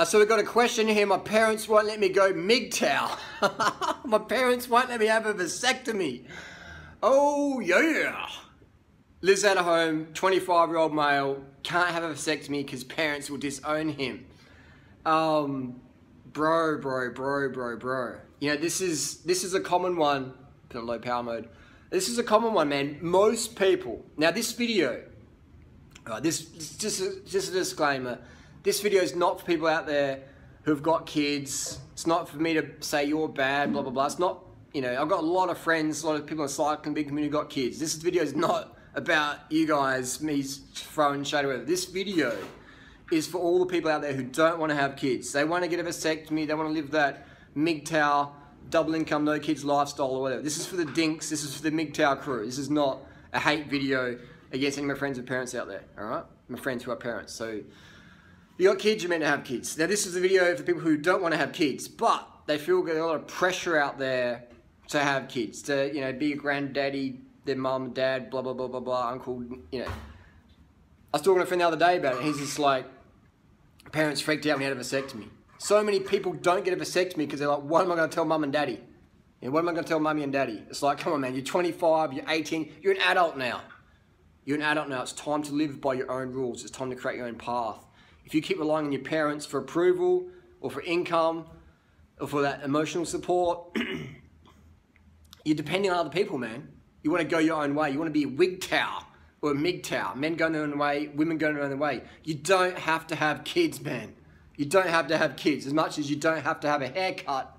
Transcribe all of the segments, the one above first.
So we've got a question here. My parents won't let me go MGTOW. My parents won't let me have a vasectomy. Oh yeah. Lives at home, 25-year-old male, can't have a vasectomy because parents will disown him. Bro. You know, this is a common one. Put on low power mode. This is a common one, man. Most people. Now this video, just a disclaimer. This video is not for people out there who've got kids. It's not for me to say you're bad, blah, blah, blah. It's not, you know, I've got a lot of friends, a lot of people in the cycling big community who got kids. This video is not about you guys, me throwing shade away. This video is for all the people out there who don't want to have kids. They want to get a vasectomy, they want to live that MGTOW, double income, no kids lifestyle or whatever. This is for the dinks, this is for the MGTOW crew. This is not a hate video against any of my friends with parents out there, all right? My friends who are parents. So, if you got kids, you're meant to have kids. Now this is a video for people who don't want to have kids, but they feel a lot of pressure out there to have kids, to, you know, be a granddaddy, their mum, dad, blah, blah, blah, blah, blah, uncle, you know. I was talking to a friend the other day about it. He's just like, parents freaked out when he had a vasectomy. So many people don't get a vasectomy because they're like, what am I going to tell mum and daddy? You know, what am I going to tell mummy and daddy? It's like, come on, man, you're 25, you're 18, you're an adult now. You're an adult now. It's time to live by your own rules. It's time to create your own path. If you keep relying on your parents for approval or for income or for that emotional support, you're depending on other people, man. You want to go your own way. You want to be a WGTOW or a MGTOW. Men going their own way, women going their own way. You don't have to have kids, man. You don't have to have kids as much as you don't have to have a haircut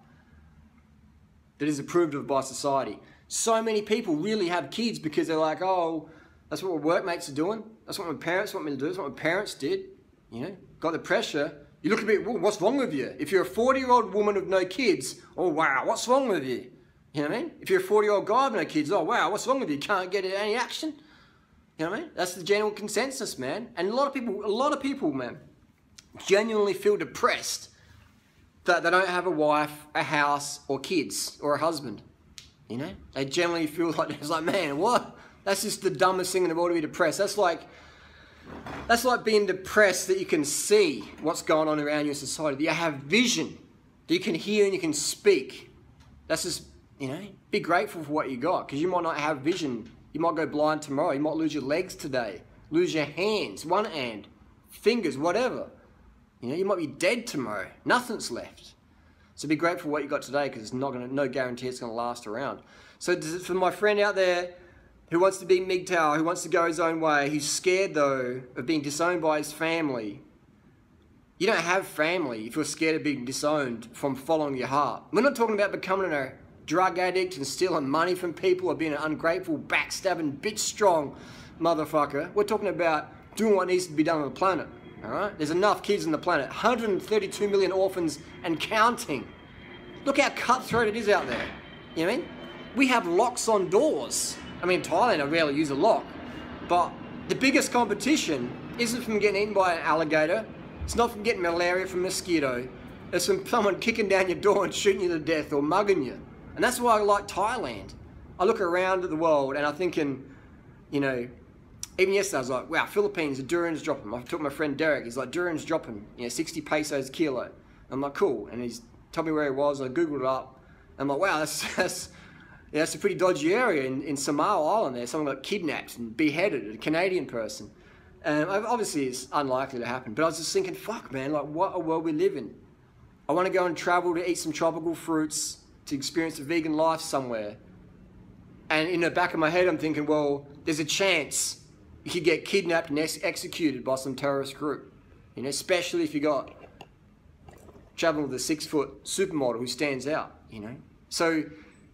that is approved of by society. So many people really have kids because they're like, oh, that's what my workmates are doing. That's what my parents want me to do. That's what my parents did. You know, got the pressure. You look a bit, well, what's wrong with you? If you're a 40-year-old woman with no kids, oh wow, what's wrong with you? You know what I mean? If you're a 40-year-old guy with no kids, oh wow, what's wrong with you? Can't get any action. You know what I mean? That's the general consensus, man. And a lot of people, man, genuinely feel depressed that they don't have a wife, a house, or kids, or a husband. You know? They generally feel like, it's like, man, what? That's just the dumbest thing in the world to be depressed. That's like being depressed that you can see what's going on around you in society, that you have vision, that you can hear and you can speak. That's just, you know, be grateful for what you got, because you might not have vision. You might go blind tomorrow. You might lose your legs today, lose your hands, one hand, fingers, whatever. You know, you might be dead tomorrow. Nothing's left. So be grateful for what you got today, because it's not gonna, no guarantee it's gonna last around. So for my friend out there who wants to be MGTOW, who wants to go his own way, who's scared though of being disowned by his family. You don't have family if you're scared of being disowned from following your heart. We're not talking about becoming a drug addict and stealing money from people or being an ungrateful, backstabbing, bitch strong motherfucker. We're talking about doing what needs to be done on the planet. All right? There's enough kids on the planet. 132 million orphans and counting. Look how cutthroat it is out there. You know what I mean? We have locks on doors. I mean, in Thailand, I rarely use a lock, but the biggest competition isn't from getting eaten by an alligator. It's not from getting malaria from a mosquito. It's from someone kicking down your door and shooting you to death or mugging you. And that's why I like Thailand. I look around at the world and I'm thinking, you know, even yesterday I was like, wow, Philippines, the durian's dropping. I took my friend Derek, he's like, durian's dropping, you know, 60 pesos a kilo. I'm like, cool. And he's told me where he was. I Googled it up. I'm like, wow, that's a pretty dodgy area in Samoa Island there. Someone got kidnapped and beheaded, a Canadian person. And obviously it's unlikely to happen. But I was just thinking, fuck man, like what a world we live in. I want to go and travel to eat some tropical fruits, to experience a vegan life somewhere. And in the back of my head I'm thinking, well, there's a chance you could get kidnapped and executed by some terrorist group. You know, especially if you got traveling with a 6-foot supermodel who stands out, you know. So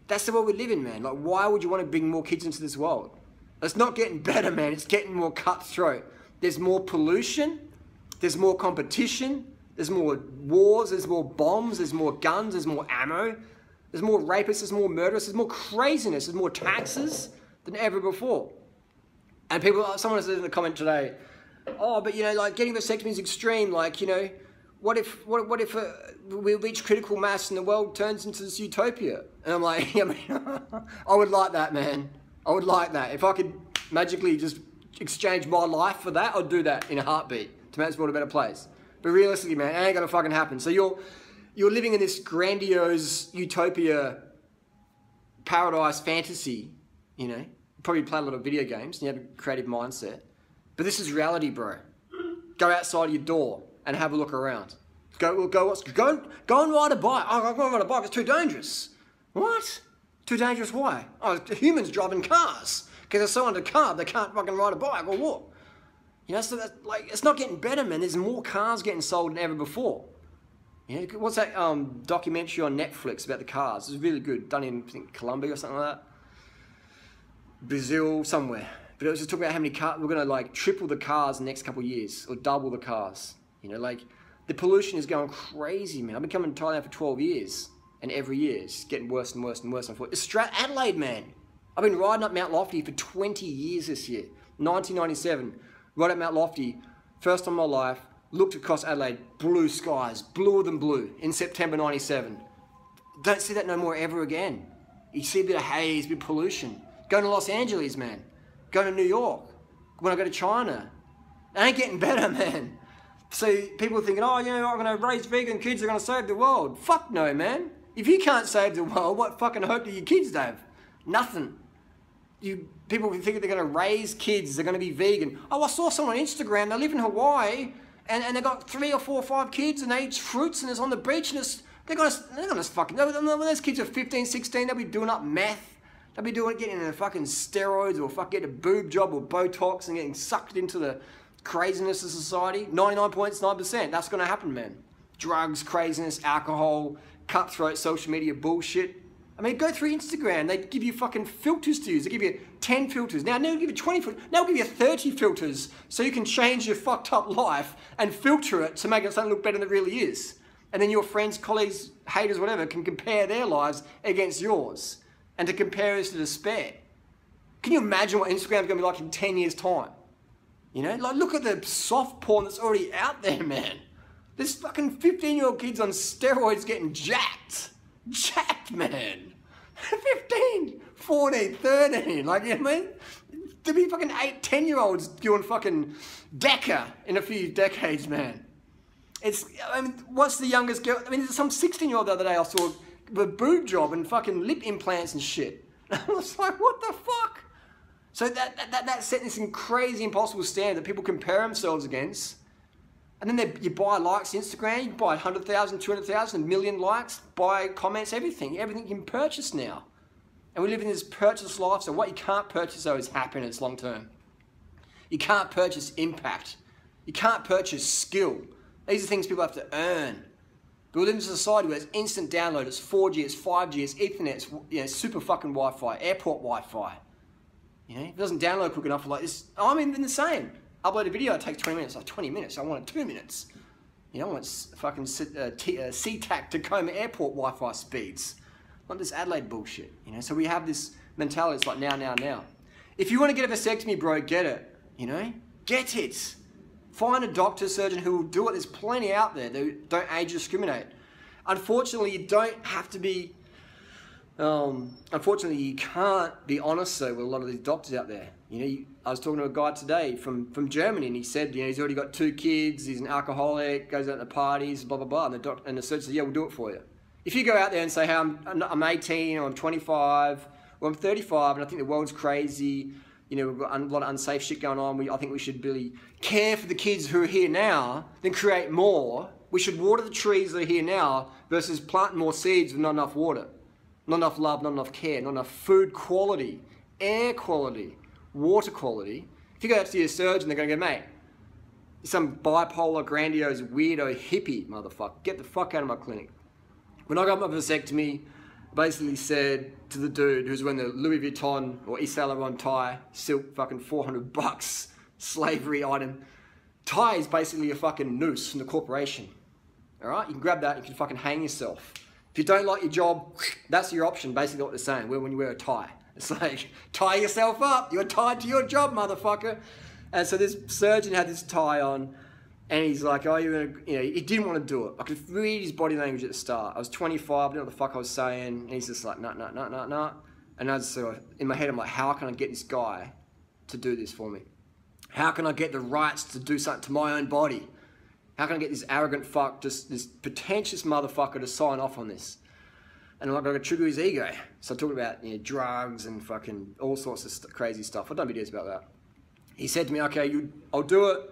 that's the world we live in, man. Like, why would you want to bring more kids into this world? It's not getting better, man. It's getting more cutthroat. There's more pollution. There's more competition. There's more wars. There's more bombs. There's more guns. There's more ammo. There's more rapists. There's more murderers. There's more craziness. There's more taxes than ever before. And people, someone said in the comment today, oh, but you know, like getting vasectomy is extreme. Like, you know, what if we reach critical mass and the world turns into this utopia? And I'm like, I mean, I would like that, man. I would like that. If I could magically just exchange my life for that, I'd do that in a heartbeat to make this world a better place. But realistically, man, it ain't gonna fucking happen. So you're living in this grandiose utopia, paradise fantasy, you know. You probably play a lot of video games and you have a creative mindset. But this is reality, bro. Go outside your door and have a look around. Go and ride a bike. Oh, I can't ride a bike, it's too dangerous. What? Too dangerous, why? Oh, humans driving cars. Because they're so under CARB, they can't fucking ride a bike or what? You know, so that's, like, it's not getting better, man. There's more cars getting sold than ever before. You know, what's that documentary on Netflix about the cars? It's really good, done in, I think, Colombia or something like that. Brazil, somewhere. But it was just talking about how many cars, we're gonna like triple the cars in the next couple of years, or double the cars. You know, like, the pollution is going crazy, man. I've been coming to Thailand for 12 years, and every year it's getting worse and worse and worse. Adelaide, man. I've been riding up Mount Lofty for 20 years this year. 1997, rode up Mount Lofty, first time in my life, looked across Adelaide, blue skies, bluer than blue, in September 97. Don't see that no more ever again. You see a bit of haze, a bit of pollution. Going to Los Angeles, man. Going to New York. When I go to China. It ain't getting better, man. So people are thinking, oh, you know, I'm going to raise vegan kids, they're going to save the world. Fuck no, man. If you can't save the world, what fucking hope do your kids have? Nothing. People think they're going to raise kids, they're going to be vegan. Oh, I saw someone on Instagram, they live in Hawaii, and they got 3 or 4 or 5 kids, and they eat fruits, and it's on the beach, and they're going to fucking, when those kids are 15, 16, they'll be doing up meth, they'll be getting into fucking steroids, or fucking getting a boob job, or Botox, and getting sucked into the craziness of society. 99.9%, that's going to happen, man. Drugs, craziness, alcohol, cutthroat social media bullshit. I mean, go through Instagram. They give you fucking filters to use. They give you 10 filters. Now they'll give you 20 filters. Now they'll give you 30 filters so you can change your fucked up life and filter it to make it something look better than it really is. And then your friends, colleagues, haters, whatever, can compare their lives against yours. And to compare is to despair. Can you imagine what Instagram's going to be like in 10 years' time? You know, like, look at the soft porn that's already out there, man. There's fucking 15-year-old kids on steroids getting jacked. Jacked, man. 15, 14, 13. Like, you know what I mean? There'll be fucking 8, 10-year-olds doing fucking Deca in a few decades, man. I mean, what's the youngest girl? I mean, there's some 16-year-old the other day I saw with a boob job and fucking lip implants and shit. I was like, what the fuck? So that set this crazy, impossible standard that people compare themselves against. And then you buy likes on Instagram, you buy 100,000, 200,000, a million likes, buy comments, everything. Everything you can purchase now. And we live in this purchase life, so what you can't purchase though is happiness long term. You can't purchase impact. You can't purchase skill. These are things people have to earn. But we live in a society where it's instant download, it's 4G, it's 5G, it's Ethernet, it's, you know, super fucking Wi-Fi, airport Wi-Fi. You know, if it doesn't download quick enough, like this, I'm even the same. Upload a video, it takes 20 minutes. Like 20 minutes, I want it 2 minutes. You know, I want fucking SeaTac Tacoma airport Wi-Fi speeds. Not this Adelaide bullshit, you know? So we have this mentality, it's like now, now, now. If you want to get a vasectomy, bro, get it, you know? Get it. Find a doctor, surgeon who will do it. There's plenty out there that don't age discriminate. Unfortunately, you don't have to be, unfortunately, you can't be honest though with a lot of these doctors out there. You know, I was talking to a guy today from Germany, and he said, you know, he's already got 2 kids, he's an alcoholic, goes out to parties, blah, blah, blah. And the surgeon said, yeah, we'll do it for you. If you go out there and say, hey, I'm 18, or I'm 25, or I'm 35, and I think the world's crazy, you know, we've got a lot of unsafe shit going on, I think we should really care for the kids who are here now, then create more. We should water the trees that are here now versus planting more seeds with not enough water. Not enough love, not enough care, not enough food quality, air quality, water quality. If you go out to your surgeon, they're going to go, mate, you're some bipolar, grandiose, weirdo, hippie motherfucker. Get the fuck out of my clinic. When I got my vasectomy, I basically said to the dude who's wearing the Louis Vuitton or Yves Saint Laurent tie, silk, fucking $400, slavery item. Tie is basically a fucking noose from the corporation. All right? You can grab that, you can fucking hang yourself. If you don't like your job, that's your option, basically what they're saying, when you wear a tie. It's like, tie yourself up. You're tied to your job, motherfucker. And so this surgeon had this tie on, and he's like, oh, you're gonna, you know, he didn't want to do it. I could read his body language at the start. I was 25, I didn't know what the fuck I was saying. And he's just like, nah, nah, nah, nah, nah. And I just, in my head, I'm like, how can I get this guy to do this for me? How can I get the rights to do something to my own body? How can I get this arrogant fuck, just this pretentious motherfucker to sign off on this? And I'm like, I got to trigger his ego. So I talked about, you know, drugs and fucking all sorts of crazy stuff. I've done videos about that. He said to me, okay, I'll do it.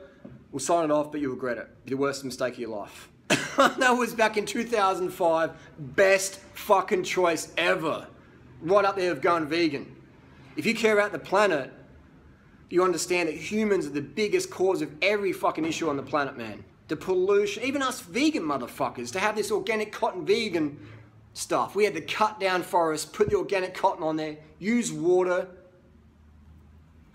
We'll sign it off, but you'll regret it. It'll be the worst mistake of your life. That was back in 2005. Best fucking choice ever. Right up there of going vegan. If you care about the planet, you understand that humans are the biggest cause of every fucking issue on the planet, man. The pollution, even us vegan motherfuckers, to have this organic cotton vegan stuff. We had to cut down forests, put the organic cotton on there, use water,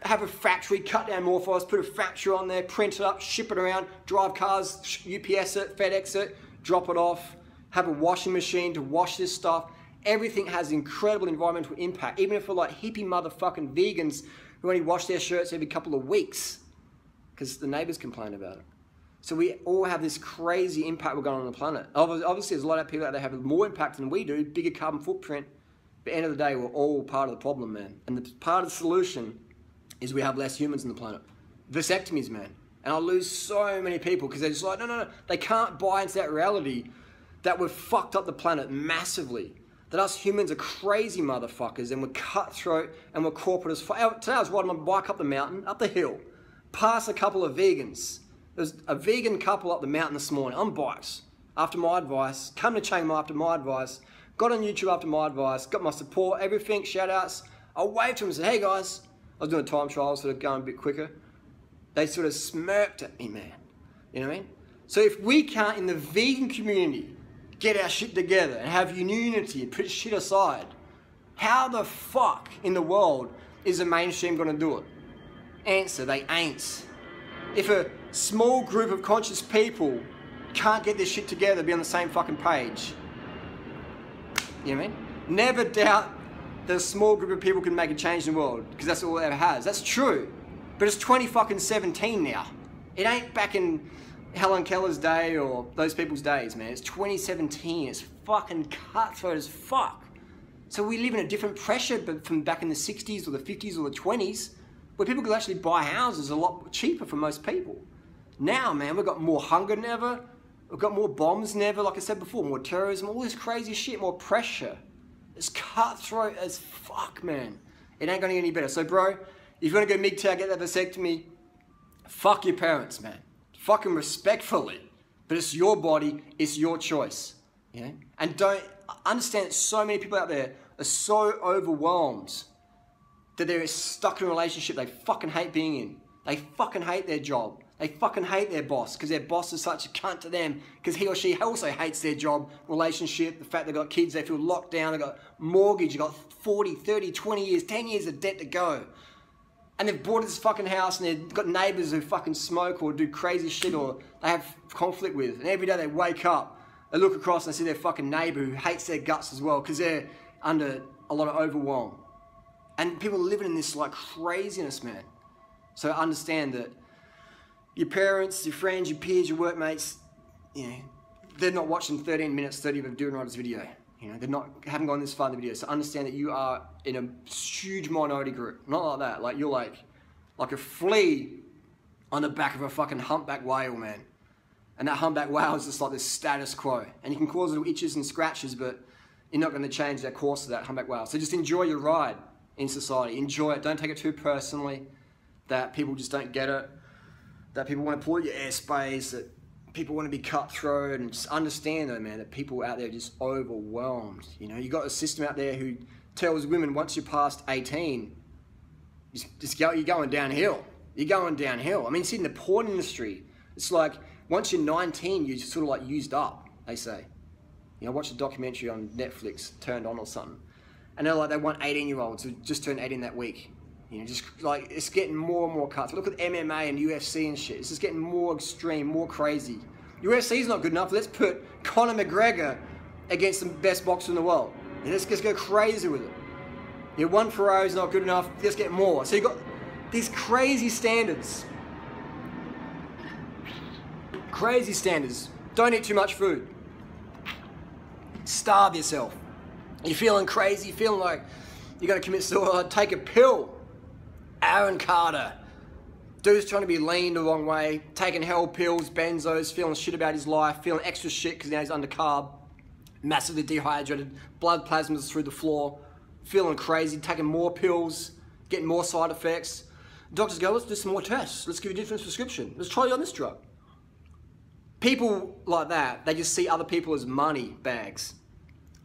have a factory, cut down more forests, put a factory on there, print it up, ship it around, drive cars, UPS it, FedEx it, drop it off, have a washing machine to wash this stuff. Everything has incredible environmental impact, even if we're like hippie motherfucking vegans who only wash their shirts every couple of weeks because the neighbors complain about it. So we all have this crazy impact we're going on the planet. Obviously, there's a lot of people out there have more impact than we do, bigger carbon footprint. But at the end of the day, we're all part of the problem, man. And the part of the solution is we have less humans on the planet. Vasectomies, man. And I lose so many people because they're just like, no. They can't buy into that reality that we've fucked up the planet massively. That us humans are crazy motherfuckers and we're cutthroat and we're corporate as fuck. Today I was riding my bike up the mountain, up the hill, past a couple of vegans. There's a vegan couple up the mountain this morning on bikes, after my advice, come to Chiang Mai after my advice, got on YouTube after my advice, got my support, everything, shout outs. I waved to them and said, hey guys, I was doing a time trial, sort of going a bit quicker. They sort of smirked at me, man. You know what I mean? So if we can't, in the vegan community, get our shit together and have unity and put shit aside, how the fuck in the world is the mainstream gonna do it? Answer, they ain't. If a small group of conscious people can't get this shit together, be on the same fucking page, you know what I mean? Never doubt that a small group of people can make a change in the world, because that's all it ever has. That's true. But it's 2017 now. It ain't back in Helen Keller's day or those people's days, man. It's 2017. It's fucking cutthroat as fuck. So we live in a different pressure from back in the 60s or the 50s or the 20s, where people could actually buy houses a lot cheaper for most people. Now, man, we've got more hunger than ever. We've got more bombs than ever, like I said before, more terrorism, all this crazy shit, more pressure. It's cutthroat as fuck, man. It ain't gonna get any better. So, bro, if you wanna go MGTOW, get that vasectomy, fuck your parents, man. Fuck them respectfully. But it's your body, it's your choice. You know? And don't understand that so many people out there are so overwhelmed that they're stuck in a relationship they fucking hate being in. They fucking hate their job. They fucking hate their boss because their boss is such a cunt to them because he or she also hates their job, relationship, the fact they've got kids, they feel locked down, they've got mortgage, they've got 40, 30, 20 years, 10 years of debt to go. And they've bought this fucking house and they've got neighbours who fucking smoke or do crazy shit or they have conflict with. And every day they wake up, they look across and they see their fucking neighbour who hates their guts as well because they're under a lot of overwhelm. And people are living in this like craziness, man. So understand that your parents, your friends, your peers, your workmates, you know, they're not watching 13 minutes 30 of a Doing Writer's video. You know, haven't gone this far in the video. So understand that you are in a huge minority group. Not like that. Like you're like a flea on the back of a fucking humpback whale, man. And that humpback whale is just like this status quo. And you can cause little itches and scratches, but you're not going to change the course of that humpback whale. So just enjoy your ride in society. Enjoy it. Don't take it too personally that people just don't get it. That people want to pull at your airspace. That people want to be cutthroat. And just understand though, man, that people out there are just overwhelmed. You know, you got a system out there who tells women once you're past 18, you're going downhill. You're going downhill. I mean, see in the porn industry, it's like once you're 19, you're sort of like used up, they say. You know, I watched a documentary on Netflix, Turned On or something. And they're like, they want 18-year-olds who just turned 18 that week. You know, just like, it's getting more and more cuts. Look at MMA and UFC and shit. It's just getting more extreme, more crazy. UFC's not good enough. Let's put Conor McGregor against the best boxer in the world. And let's just go crazy with it. You know, one Ferrari's not good enough. Let's get more. So you got these crazy standards. Crazy standards. Don't eat too much food. Starve yourself. You're feeling crazy, feeling like you're going to commit suicide, take a pill. Aaron Carter, Dude's trying to be lean the wrong way, taking hell pills, benzos, feeling shit about his life, feeling extra shit because now he's under carb, massively dehydrated, blood plasmas through the floor, feeling crazy, taking more pills, getting more side effects. Doctors go, let's do some more tests. Let's give you a different prescription. Let's try you on this drug. People like that, they just see other people as money bags,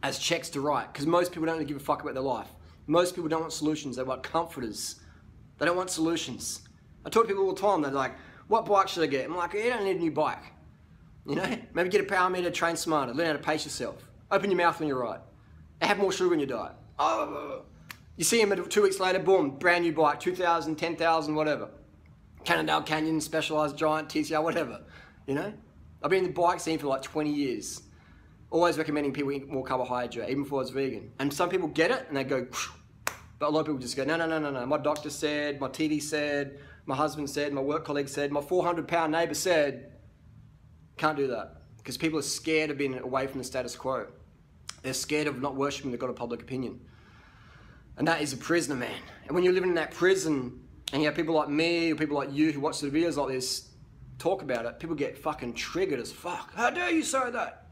as checks to write, because most people don't really give a fuck about their life. Most people don't want solutions, they want comforters. They don't want solutions. I talk to people all the time, they're like, what bike should I get? I'm like, you don't need a new bike. You know, maybe get a power meter, train smarter, learn how to pace yourself. Open your mouth when you write. Have more sugar in your diet. Oh, you see him 2 weeks later, boom, brand new bike, 2,000, 10,000, whatever. Cannondale Canyon, Specialized, Giant, TCR, whatever. You know, I've been in the bike scene for like 20 years. Always recommending people eat more carbohydrate, even before I was vegan. And some people get it and they go, but a lot of people just go, no, no, no, no, no. My doctor said, my TV said, my husband said, my work colleague said, my 400-pound neighbor said. Can't do that. Because people are scared of being away from the status quo. They're scared of not worshipping the God of public opinion. And that is a prisoner, man. And when you're living in that prison, and you have people like me, or people like you who watch the videos like this, talk about it, people get fucking triggered as fuck. How dare you say that?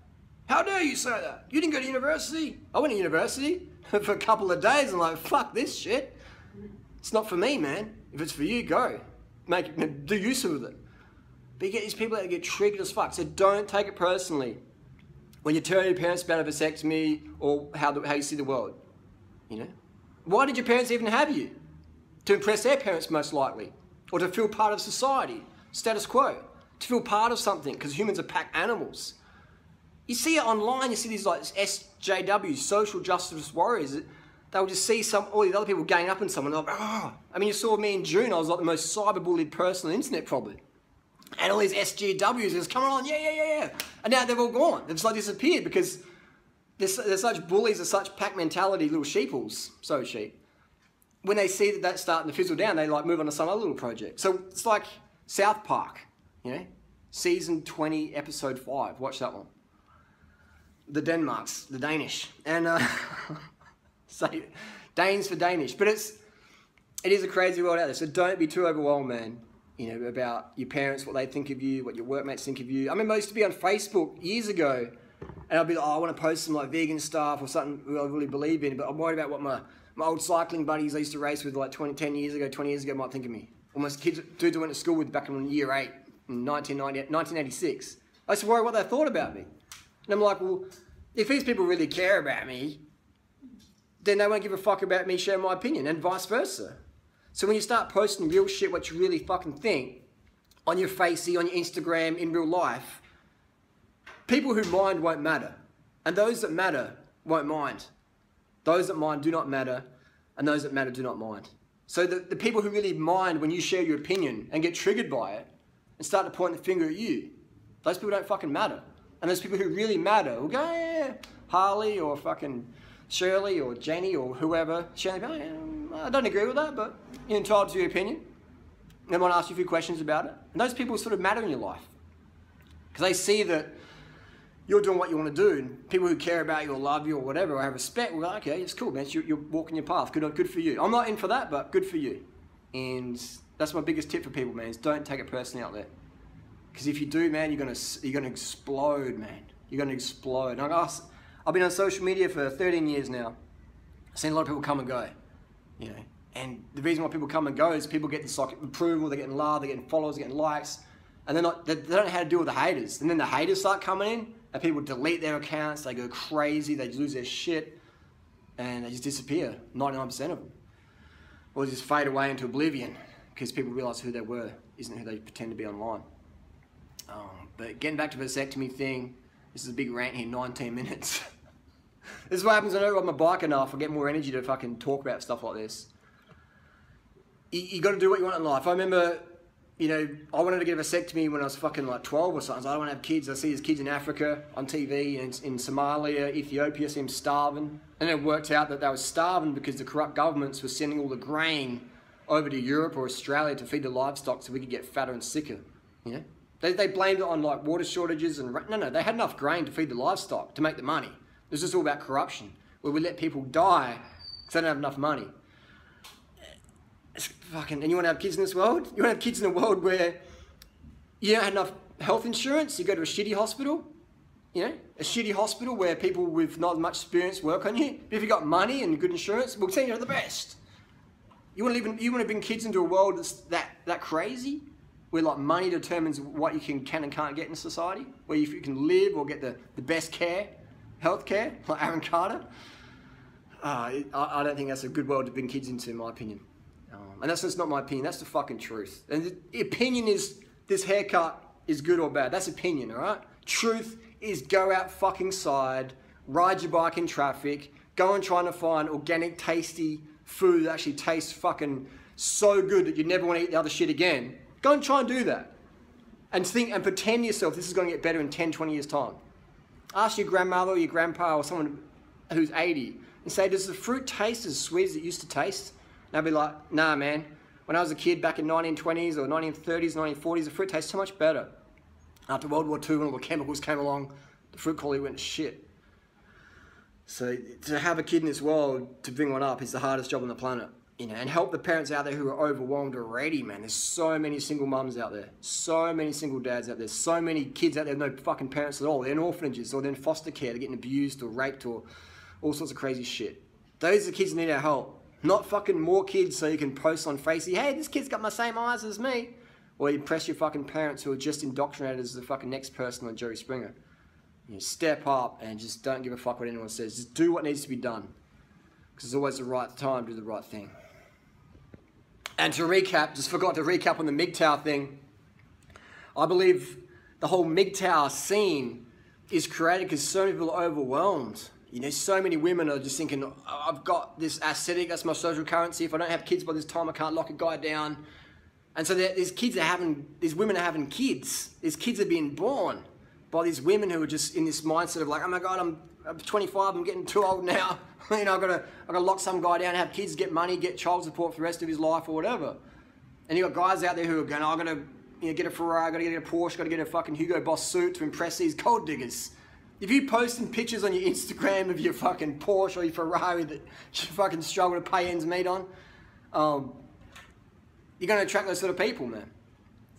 How dare you say that? You didn't go to university. I went to university for a couple of days. I'm like, fuck this shit. It's not for me, man. If it's for you, go. Do use of it. But you get these people that get triggered as fuck. So don't take it personally when you tell your parents about a vasectomy or how you see the world. You know? Why did your parents even have you? To impress their parents, most likely. Or to feel part of society. Status quo. To feel part of something, because humans are pack animals. You see it online, you see these like SJWs, social justice warriors. They'll just see all these other people gang up on someone. They're like, oh. I mean, you saw me in June, I was like the most cyberbullied person on the internet probably. And all these SJWs was coming on, yeah. And now they've all gone. They've just like disappeared because they're such bullies, they're such pack mentality, little sheeples, so sheep. When they see that that's starting to fizzle down, they like move on to some other little project. So it's like South Park, you know? Season 20, episode 5, watch that one. The Denmarks, the Danish. And say Danes for Danish. But it is a crazy world out there. So don't be too overwhelmed, man. You know, about your parents, what they think of you, what your workmates think of you. I remember I used to be on Facebook years ago, and I'd be like, oh, I want to post some like vegan stuff or something I really believe in, but I'm worried about what my old cycling buddies I used to race with like 20 years ago might think of me. Almost dudes I went to school with back in year 8, in 1986. I used to worry what they thought about me. And I'm like, well, if these people really care about me, then they won't give a fuck about me sharing my opinion, and vice versa. So when you start posting real shit, what you really fucking think, on your Facey, on your Instagram, in real life, people who mind won't matter. And those that matter won't mind. Those that mind do not matter, and those that matter do not mind. So the people who really mind when you share your opinion and get triggered by it, and start to point the finger at you, those people don't fucking matter. And those people who really matter will go, yeah, Harley or fucking Shirley or Jenny or whoever. Shirley, oh, yeah, I don't agree with that, but you're entitled to your opinion. And they might ask you a few questions about it. And those people sort of matter in your life. Because they see that you're doing what you want to do. And people who care about you or love you or whatever or have respect will go, okay, it's cool, man. You're walking your path. Good for you. I'm not in for that, but good for you. And that's my biggest tip for people, man, is don't take it personally out there. Because if you do, man, you're gonna explode, man. You're gonna explode. And I've been on social media for 13 years now. I've seen a lot of people come and go, you know. And the reason why people come and go is people get this like approval, they're getting love, they're getting followers, they're getting likes, and they don't know how to deal with the haters. And then the haters start coming in, and people delete their accounts, they go crazy, they lose their shit, and they just disappear. 99% of them, or they just fade away into oblivion because people realize who they were isn't who they pretend to be online. But getting back to the vasectomy thing, this is a big rant here, 19 minutes. This is what happens when I don't ride my bike enough. I get more energy to fucking talk about stuff like this. You got to do what you want in life. I remember, you know, I wanted to get a vasectomy when I was fucking like 12 or something. So I don't want to have kids. I see these kids in Africa on TV, and in Somalia, Ethiopia, I see them starving. And it worked out that they were starving because the corrupt governments were sending all the grain over to Europe or Australia to feed the livestock so we could get fatter and sicker, you know. They blamed it on like water shortages and no, they had enough grain to feed the livestock to make the money. It was just all about corruption, where we let people die because they don't have enough money. it's fucking, and you want to have kids in this world? You want to have kids in a world where you don't have enough health insurance, you go to a shitty hospital, you know, a shitty hospital where people with not much experience work on you. But if you've got money and good insurance, we'll send you to the best. You want to bring kids into a world that's that crazy, where like money determines what you can and can't get in society, where you can live or get the best care, health care, like Aaron Carter. I don't think that's a good world to bring kids into, in my opinion. And that's just not my opinion, that's the fucking truth. And the opinion is this haircut is good or bad. That's opinion, all right? Truth is go out fucking side, ride your bike in traffic, go and try to find organic, tasty food that actually tastes fucking so good that you never want to eat the other shit again. Go and try and do that. And think and pretend yourself this is going to get better in 10, 20 years' time. Ask your grandmother or your grandpa or someone who's 80 and say, does the fruit taste as sweet as it used to taste? And they'll be like, nah, man. When I was a kid back in 1920s or 1930s, 1940s, the fruit tastes so much better. After World War II, when all the chemicals came along, the fruit quality went to shit. So to have a kid in this world, to bring one up, is the hardest job on the planet. You know, and help the parents out there who are overwhelmed already, man. There's so many single mums out there. So many single dads out there. So many kids out there with no fucking parents at all. They're in orphanages or they're in foster care. They're getting abused or raped or all sorts of crazy shit. Those are the kids that need our help. Not fucking more kids so you can post on Facey, hey, this kid's got my same eyes as me. Or you impress your fucking parents who are just indoctrinated as the fucking next person on Jerry Springer. You know, step up and just don't give a fuck what anyone says. Just do what needs to be done. Because it's always the right time to do the right thing. And to recap, just forgot to recap on the MGTOW thing. I believe the whole MGTOW scene is created because so many people are overwhelmed. You know, so many women are just thinking, oh, I've got this aesthetic, that's my social currency. If I don't have kids by this time, I can't lock a guy down. And so these women are having kids. These kids are being born by these women who are just in this mindset of like, oh my God, I'm 25, I'm getting too old now. You know, I've got to lock some guy down, have kids, get money, get child support for the rest of his life or whatever. And you got guys out there who are going, oh, I've got to get a Ferrari, I've got to get a Porsche, got to get a fucking Hugo Boss suit to impress these gold diggers. If you posting pictures on your Instagram of your fucking Porsche or your Ferrari that you fucking struggle to pay ends meet on, you're going to attract those sort of people, man.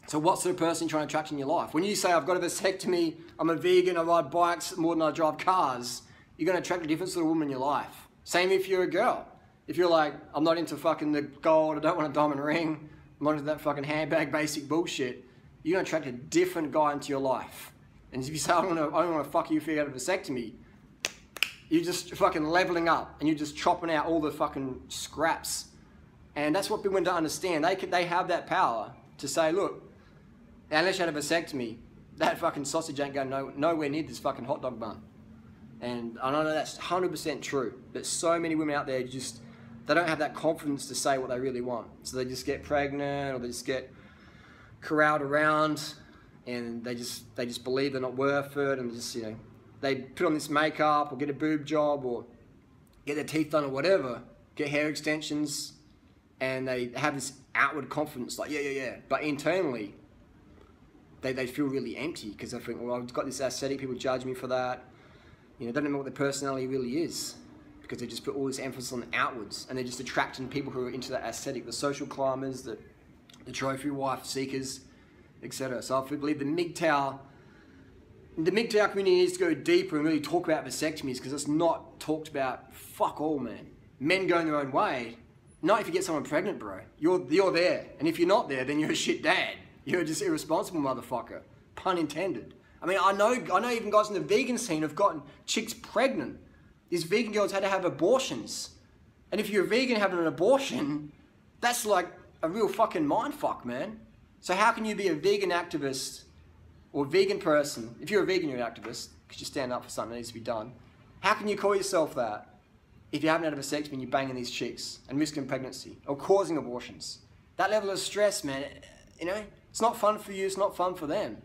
So what sort of person are you trying to attract in your life? When you say, I've got a vasectomy, I'm a vegan, I ride bikes more than I drive cars, you're going to attract a different sort of woman in your life. Same if you're a girl. If you're like, I'm not into fucking the gold, I don't want a diamond ring, I'm not into that fucking handbag basic bullshit, you're going to attract a different guy into your life. And if you say, I don't want to fuck you if you got a vasectomy, you're just fucking leveling up and you're just chopping out all the fucking scraps. And that's what people don't understand. They have that power to say, look, unless you had a vasectomy, that fucking sausage ain't going nowhere near this fucking hot dog bun. And I know that's 100% true. But so many women out there they don't have that confidence to say what they really want. So they just get pregnant or they just get corralled around and they just believe they're not worth it and just, you know, they put on this makeup or get a boob job or get their teeth done or whatever, get hair extensions, and they have this outward confidence like, yeah. But internally, they feel really empty because they think, well, I've got this aesthetic, people judge me for that. You know, they don't know what their personality really is because they just put all this emphasis on the outwards and they're just attracting people who are into that aesthetic, the social climbers, the trophy wife seekers, etc. So I believe the MGTOW community needs to go deeper and really talk about vasectomies because it's not talked about fuck all, man. Men going their own way. Not if you get someone pregnant, bro. You're there. And if you're not there, then you're a shit dad. You're just irresponsible motherfucker. Pun intended. I mean, I know even guys in the vegan scene have gotten chicks pregnant. These vegan girls had to have abortions. And if you're a vegan having an abortion, that's like a real fucking mindfuck, man. So how can you be a vegan activist or vegan person? If you're a vegan, you're an activist because you stand up for something that needs to be done. How can you call yourself that if you haven't had a vasectomy and you're banging these chicks and risking pregnancy or causing abortions? That level of stress, man, you know, it's not fun for you, it's not fun for them.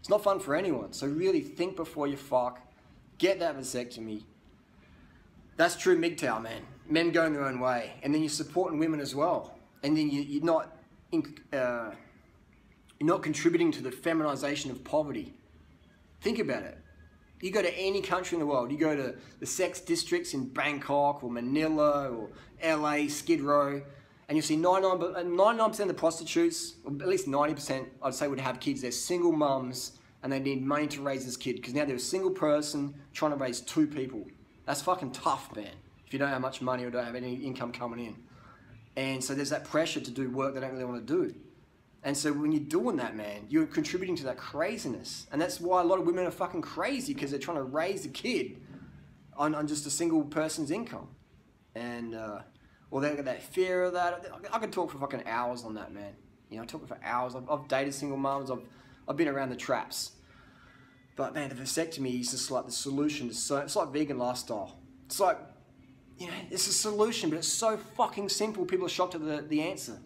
It's not fun for anyone. So really think before you fuck. Get that vasectomy. That's true MGTOW, man. Men going their own way. And then you're supporting women as well. And then you're not contributing to the feminization of poverty. Think about it. You go to any country in the world, you go to the sex districts in Bangkok or Manila or LA, Skid Row, And you'll see 99% of the prostitutes, or at least 90%, I'd say, would have kids. They're single mums, and they need money to raise this kid, because now they're a single person trying to raise 2 people. That's fucking tough, man, if you don't have much money or don't have any income coming in. And so there's that pressure to do work they don't really want to do. And so when you're doing that, man, you're contributing to that craziness. And that's why a lot of women are fucking crazy, because they're trying to raise a kid on just a single person's income. And, or they got that fear of that. I could talk for fucking hours on that, man. You know, I talk for hours. I've dated single mums. I've been around the traps. But man, the vasectomy is just like the solution. It's like vegan lifestyle. It's like, you know, it's a solution, but it's so fucking simple. People are shocked at the answer.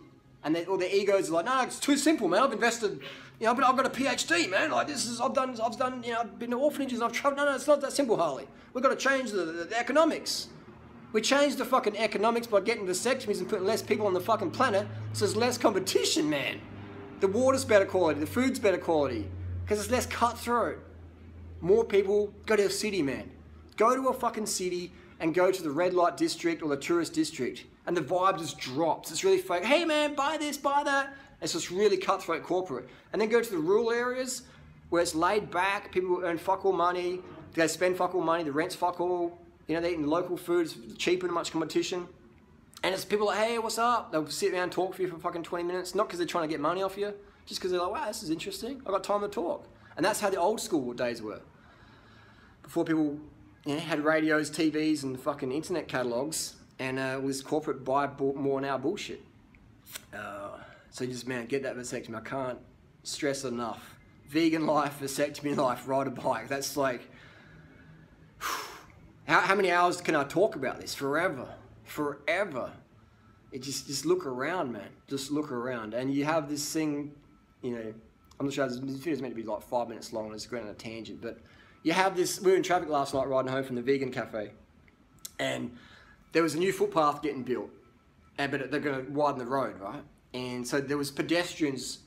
And all their egos are like, no, it's too simple, man. I've invested, you know, but I've got a PhD, man. Like I've done, you know, I've been to orphanages, I've traveled. No, it's not that simple, Harley. We've got to change the economics. We changed the fucking economics by getting vasectomies and putting less people on the fucking planet, so there's less competition, man. The water's better quality, the food's better quality, because it's less cutthroat. More people go to a city, man. Go to a fucking city and go to the red light district or the tourist district, and the vibe just drops. It's really fake. Hey man, buy this, buy that. It's just really cutthroat corporate. And then go to the rural areas where it's laid back, people earn fuck all money, they spend fuck all money, the rent's fuck all, you know, they're eating local food, it's cheaper than much competition. And it's people like, hey, what's up? They'll sit around and talk for you for fucking 20 minutes, not because they're trying to get money off you, just because they're like, wow, this is interesting, I've got time to talk. And that's how the old school days were. Before people, you know, had radios, TVs, and fucking internet catalogs, and it was corporate buy more now bullshit. So just, man, get that vasectomy. I can't stress it enough. Vegan life, vasectomy life, ride a bike. That's like, how many hours can I talk about this? Forever. Forever. It just look around, man. Just look around. And you have this thing, you know, I'm not sure, this video is meant to be like 5 minutes long, and it's going on a tangent, but you have this, we were in traffic last night riding home from the vegan cafe, and there was a new footpath getting built, but they're going to widen the road, right? And so there was pedestrians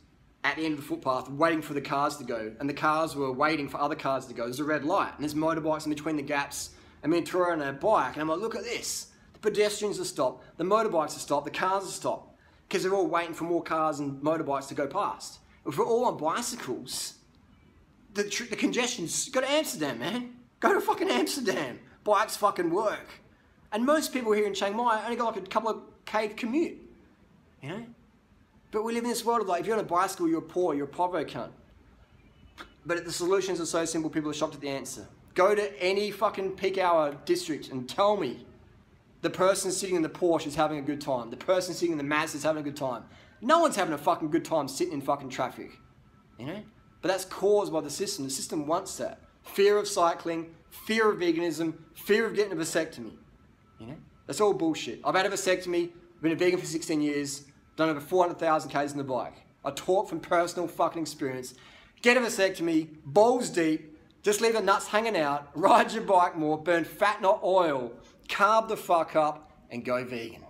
at the end of the footpath waiting for the cars to go, and the cars were waiting for other cars to go. There's a red light, and there's motorbikes in between the gaps, and me and Tori on a bike, and I'm like, look at this. The pedestrians are stopped, the motorbikes are stopped, the cars are stopped, because they're all waiting for more cars and motorbikes to go past. If we're all on bicycles, the congestion's, go to Amsterdam, man. Go to fucking Amsterdam. Bikes fucking work. And most people here in Chiang Mai only got like a couple of K commute, you know? But we live in this world of like, if you're on a bicycle, you're poor, you're a povo cunt. But the solutions are so simple, people are shocked at the answer. Go to any fucking peak hour district and tell me the person sitting in the Porsche is having a good time. The person sitting in the Mazda is having a good time. No one's having a fucking good time sitting in fucking traffic, you know? But that's caused by the system. The system wants that. Fear of cycling, fear of veganism, fear of getting a vasectomy, you know? That's all bullshit. I've had a vasectomy, been a vegan for 16 years, done over 400,000 Ks on the bike. I talk from personal fucking experience. Get a vasectomy, balls deep, just leave the nuts hanging out, ride your bike more, burn fat, not oil, carb the fuck up, and go vegan.